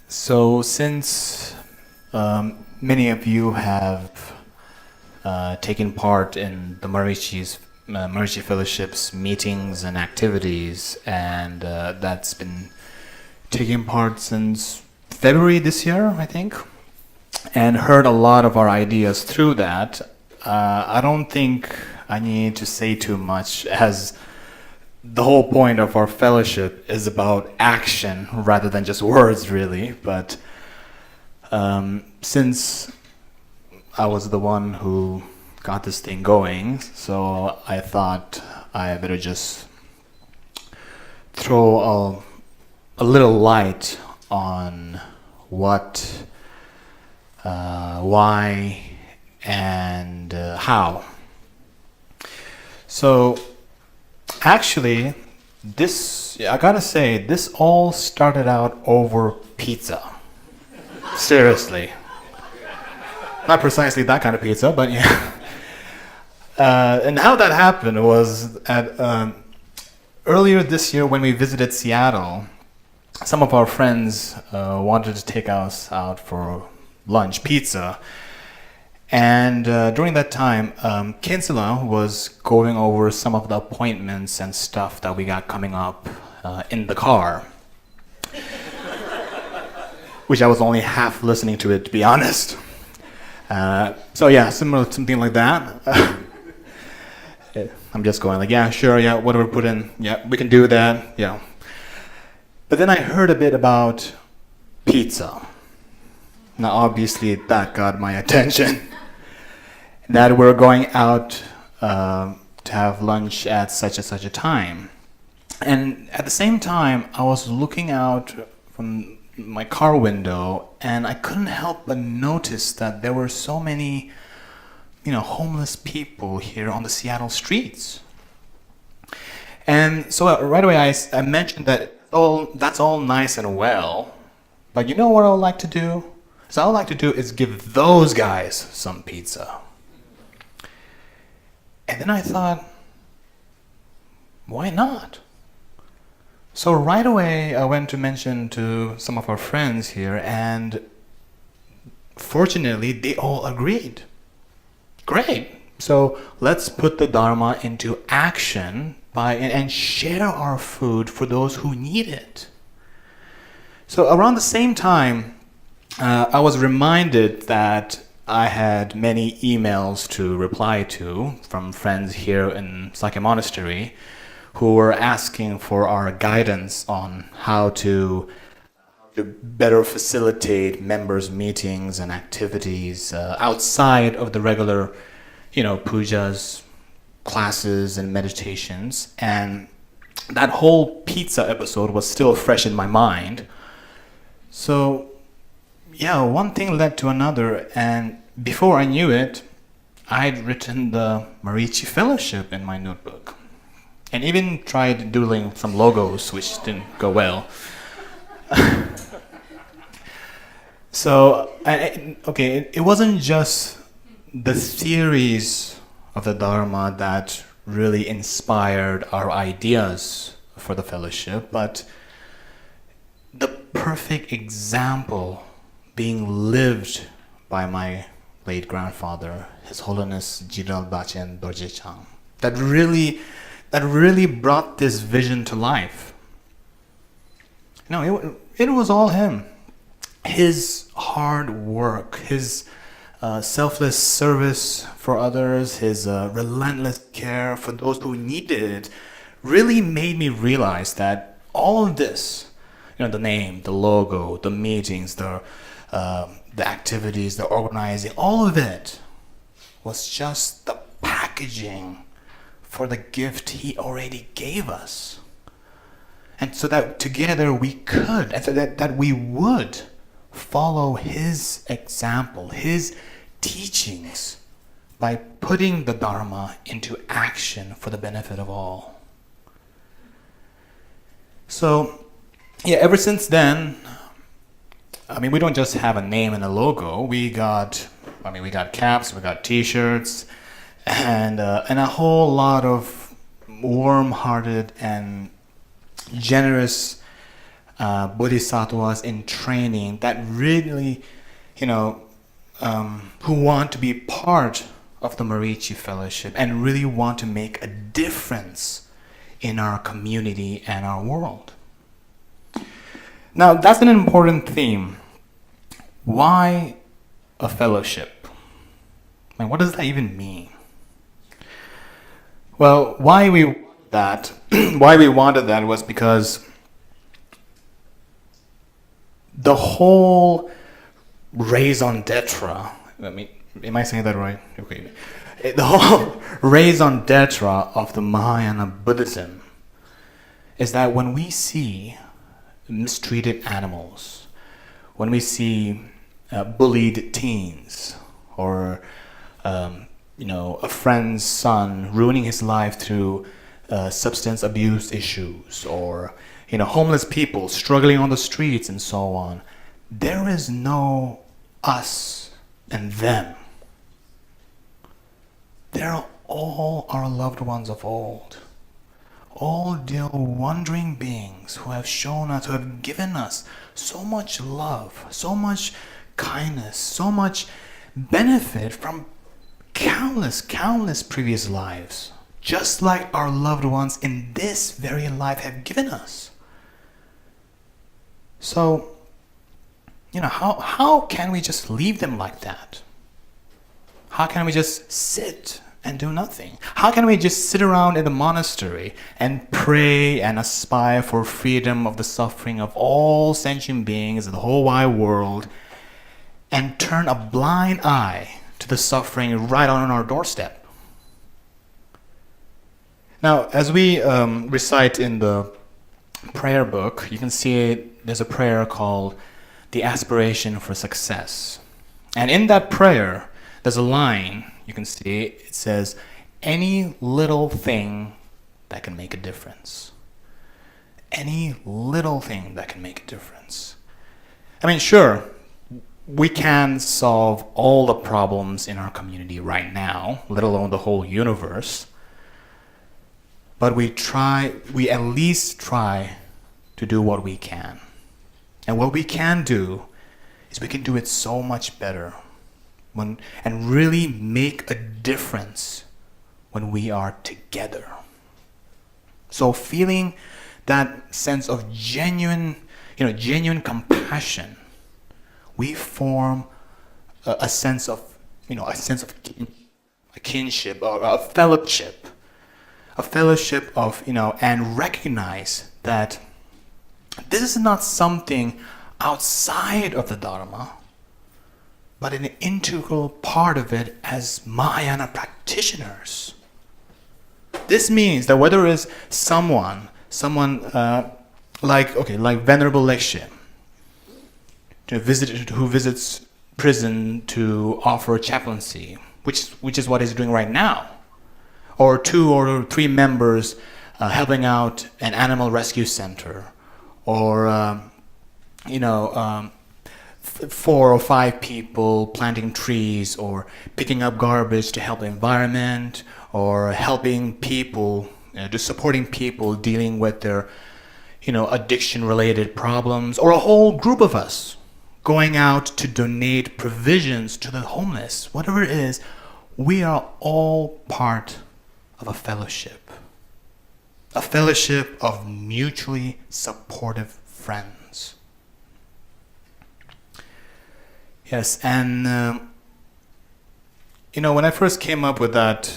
So since many of you have taken part in the Marici Fellowship's meetings and activities, and that's been taking part since February this year, I think, and heard a lot of our ideas through that, I don't think I need to say too much, as the whole point of our fellowship is about action rather than just words, really. But since I was the one who got this thing going, so I thought I better just throw a little light on what, why, and how. So actually, I gotta say, this all started out over pizza. Seriously. Not precisely that kind of pizza, but yeah. And how that happened was earlier this year when we visited Seattle, some of our friends wanted to take us out for lunch, pizza. And during that time, Kinsella was going over some of the appointments and stuff that we got coming up in the car. Which I was only half listening to it, to be honest. So yeah, something like that. I'm just going like, yeah, sure, yeah, whatever, put in, yeah, we can do that, yeah. But then I heard a bit about pizza. Now obviously that got my attention. That we're going out to have lunch at such and such a time. And at the same time, I was looking out from my car window, and I couldn't help but notice that there were so many, homeless people here on the Seattle streets. And so right away I mentioned that, that's all nice and well, but you know what I would like to do? So what I would like to do is give those guys some pizza. And then I thought, why not? So right away I went to mention to some of our friends here, and fortunately they all agreed. Great. So let's put the Dharma into action and share our food for those who need it. So around the same time, I was reminded that I had many emails to reply to from friends here in Sakya Monastery who were asking for our guidance on how to better facilitate members' meetings and activities outside of the regular, pujas, classes, and meditations. And that whole pizza episode was still fresh in my mind. So yeah, one thing led to another, and before I knew it, I'd written the Marici Fellowship in my notebook. And even tried doodling some logos, which didn't go well. So, it wasn't just the theories of the Dharma that really inspired our ideas for the fellowship, but the perfect example being lived by my late grandfather, His Holiness Jiral Bachen Dorje Chang, that really brought this vision to life. It was all him. His hard work, his selfless service for others, his relentless care for those who needed it, really made me realize that all of this, the name, the logo, the meetings, the activities, the organizing, all of it was just the packaging for the gift he already gave us. And so that together we could, and so that we would follow his example, his teachings, by putting the Dharma into action for the benefit of all. So, yeah, ever since then, we don't just have a name and a logo. We got caps, we got T-shirts, and a whole lot of warm-hearted and generous bodhisattvas in training that really, who want to be part of the Marici Fellowship and really want to make a difference in our community and our world. Now, that's an important theme. Why a fellowship? What does that even mean? Well, why we wanted that was because the whole raison d'etre, am I saying that right? Okay. The whole raison d'etre of the Mahayana Buddhism is that when we see mistreated animals, when we see bullied teens, or a friend's son ruining his life through substance abuse issues, or homeless people struggling on the streets and so on, there is no us and them. They're all our loved ones of old. All dear wandering beings who have shown us, who have given us so much love, so much kindness, so much benefit from countless previous lives, just like our loved ones in this very life have given us. So, how can we just leave them like that? How can we just sit and do nothing? How can we just sit around in the monastery and pray and aspire for freedom of the suffering of all sentient beings in the whole wide world and turn a blind eye to the suffering right on our doorstep? Now, as we recite in the prayer book, you can see there's a prayer called the aspiration for success. And in that prayer, there's a line, you can see, it says, any little thing that can make a difference. Any little thing that can make a difference. Sure, we can solve all the problems in our community right now, let alone the whole universe. But we at least try to do what we can. And what we can do is we can do it so much better and really make a difference when we are together. So feeling that sense of genuine compassion, we form a sense of kinship or a fellowship of, and recognize that this is not something outside of the Dharma, but an integral part of it as Mahayana practitioners. This means that whether it's someone like Venerable Lekshe, who visits prison to offer chaplaincy, which is what he's doing right now, or 2 or 3 members helping out an animal rescue center, or 4 or 5 people planting trees or picking up garbage to help the environment, or helping people, just supporting people dealing with their addiction-related problems, or a whole group of us going out to donate provisions to the homeless, whatever it is, we are all part of a fellowship of mutually supportive friends. Yes, and when I first came up with that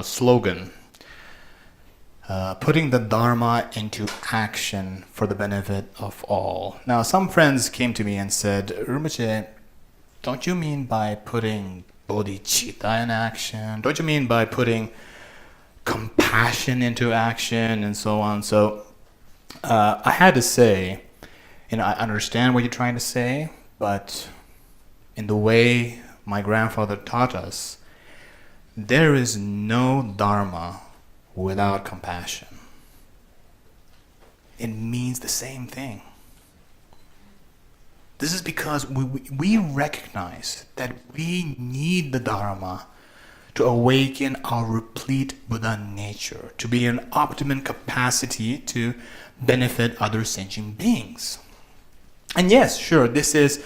slogan, putting the Dharma into action for the benefit of all. Now, some friends came to me and said, Rinpoche, don't you mean by putting bodhicitta in action? Don't you mean by putting compassion into action and so on? So I had to say, I understand what you're trying to say, but in the way my grandfather taught us, there is no Dharma without compassion. It means the same thing. This is because we recognize that we need the Dharma to awaken our replete Buddha nature, to be in optimum capacity to benefit other sentient beings. And yes, sure, this is,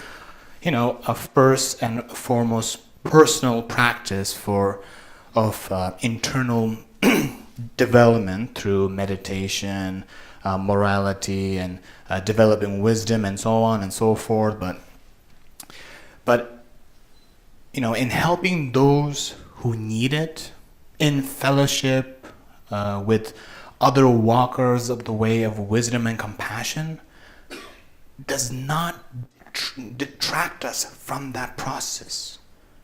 a first and foremost personal practice of internal development through meditation, morality, and developing wisdom, and so on and so forth. But in helping those who need it, in fellowship with other walkers of the way of wisdom and compassion, does not detract us from that process.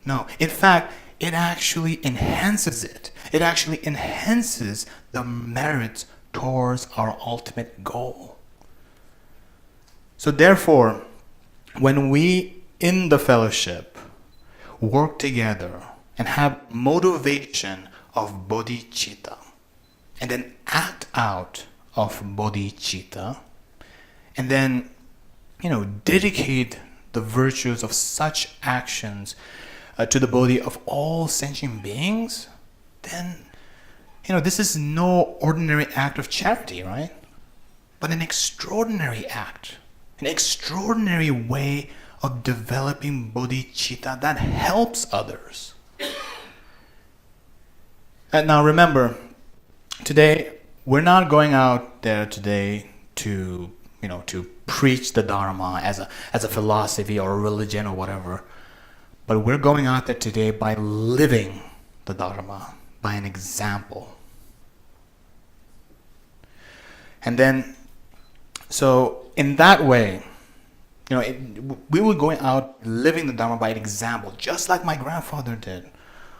No, in fact, it actually enhances it. It actually enhances the merits towards our ultimate goal. So therefore, when we in the fellowship work together and have motivation of bodhicitta, and then act out of bodhicitta, and then dedicate the virtues of such actions to the bodhi of all sentient beings, then this is no ordinary act of charity, right? But an extraordinary act, an extraordinary way of developing bodhicitta that helps others. And now remember, today we're not going out there today to preach the Dharma as a philosophy or a religion or whatever. But we're going out there today by living the Dharma, by an example. And then, so in that way, we were going out living the Dharma by an example, just like my grandfather did,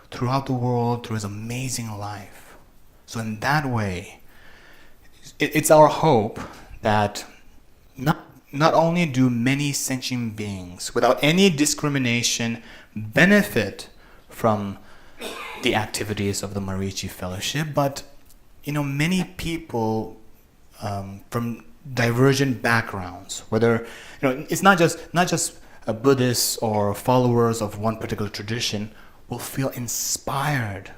throughout the world, through his amazing life. So in that way, it's our hope that not only do many sentient beings, without any discrimination, benefit from the activities of the Marici Fellowship, but many people from divergent backgrounds, whether it's not just Buddhists or followers of one particular tradition, will feel inspired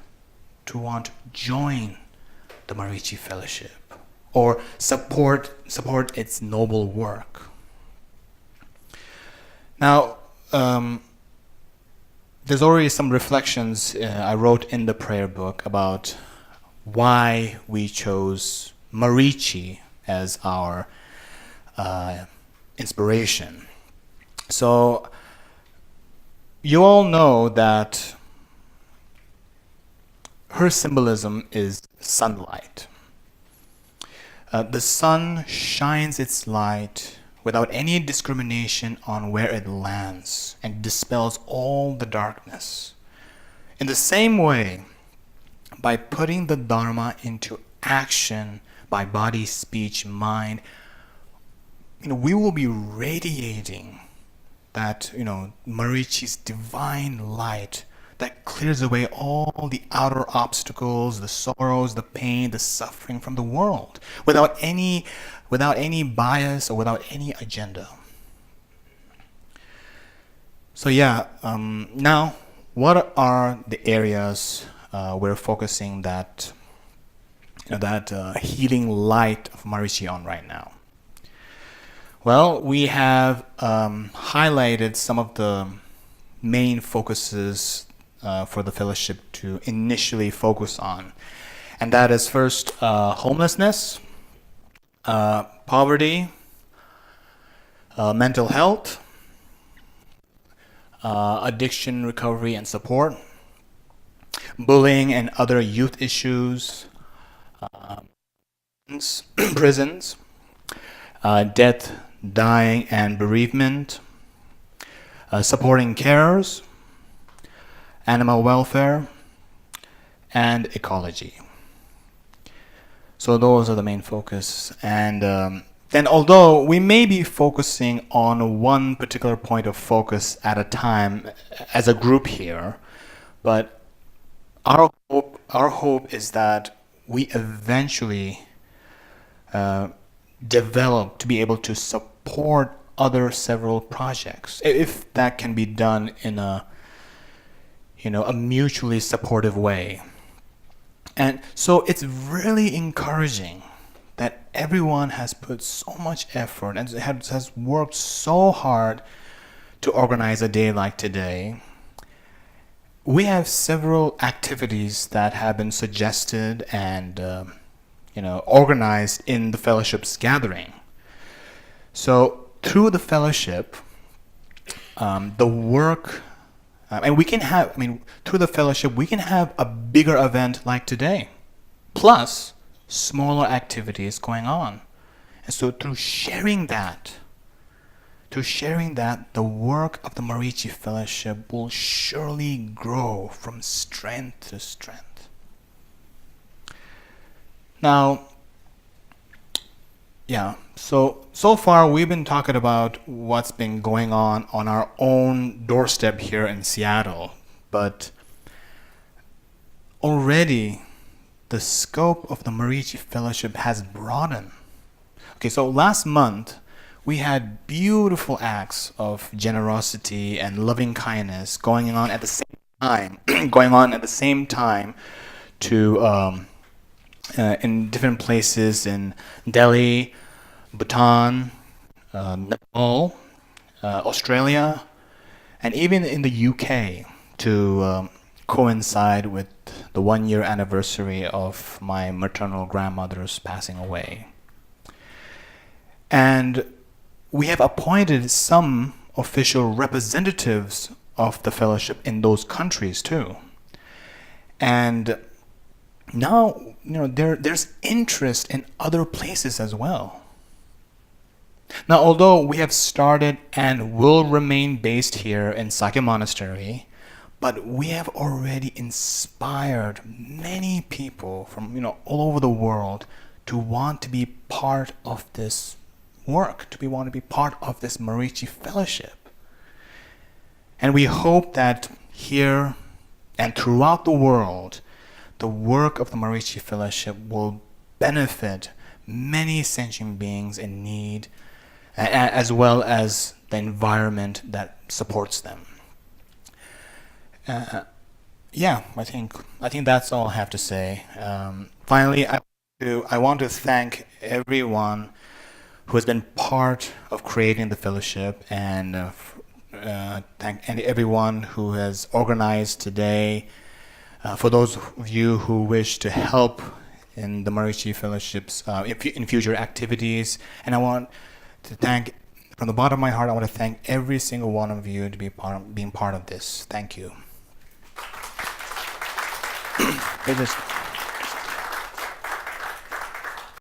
to want to join the Marici Fellowship or support its noble work. Now, there's already some reflections I wrote in the prayer book about why we chose Marici as our inspiration. So, you all know that her symbolism is sunlight. The sun shines its light without any discrimination on where it lands and dispels all the darkness. In the same way, by putting the Dharma into action by body, speech, mind, we will be radiating that, Marici's divine light that clears away all the outer obstacles, the sorrows, the pain, the suffering from the world, without any bias or without any agenda. So now what are the areas we're focusing that healing light of Marici on right now? Well, we have highlighted some of the main focuses for the fellowship to initially focus on. And that is first homelessness, poverty, mental health, addiction recovery and support, bullying and other youth issues, prisons, death, dying and bereavement, supporting carers, animal welfare, and ecology. So those are the main focus. And then although we may be focusing on one particular point of focus at a time as a group here, but our hope is that we eventually develop to be able to support other several projects, if that can be done in a a mutually supportive way. And so it's really encouraging that everyone has put so much effort and has worked so hard to organize a day like today. We have several activities that have been suggested and organized in the fellowship's gathering. So through the fellowship, the work, and we can have, through the fellowship, we can have a bigger event like today, plus smaller activities going on. And so through sharing that, the work of the Marici Fellowship will surely grow from strength to strength. Now, so far we've been talking about what's been going on our own doorstep here in Seattle, but already the scope of the Marici Fellowship has broadened. Okay, so last month we had beautiful acts of generosity and loving kindness going on at the same time to in different places in Delhi, Bhutan, Nepal, Australia, and even in the UK to coincide with the 1-year anniversary of my maternal grandmother's passing away. And we have appointed some official representatives of the fellowship in those countries too. And now, there's interest in other places as well. Now, although we have started and will remain based here in Sakya Monastery, but we have already inspired many people from all over the world to want to be part of this work, want to be part of this Marici Fellowship. And we hope that here and throughout the world, the work of the Marici Fellowship will benefit many sentient beings in need, as well as the environment that supports them. I think that's all I have to say. Finally, I want to thank everyone who has been part of creating the fellowship, and thank everyone who has organized today. For those of you who wish to help in the Marici Fellowship's in future activities, and I want to thank, from the bottom of my heart, I want to thank every single one of you to being part of this. Thank you.